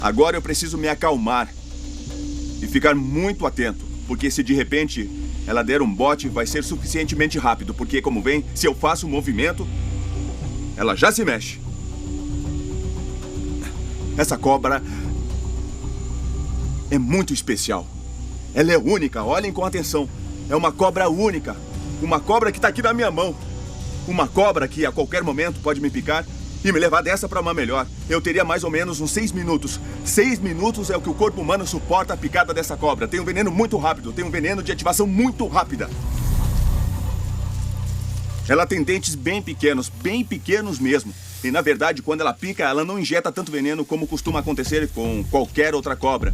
Agora eu preciso me acalmar e ficar muito atento, porque se de repente ela der um bote, vai ser suficientemente rápido, porque como vem, se eu faço um movimento, ela já se mexe. Essa cobra é muito especial. Ela é única, olhem com atenção. É uma cobra única. Uma cobra que está aqui na minha mão. Uma cobra que a qualquer momento pode me picar e me levar dessa para uma melhor. Eu teria mais ou menos uns 6 minutos. 6 minutos é o que o corpo humano suporta a picada dessa cobra. Tem um veneno muito rápido, tem um veneno de ativação muito rápida. Ela tem dentes bem pequenos mesmo. E na verdade, quando ela pica, ela não injeta tanto veneno como costuma acontecer com qualquer outra cobra.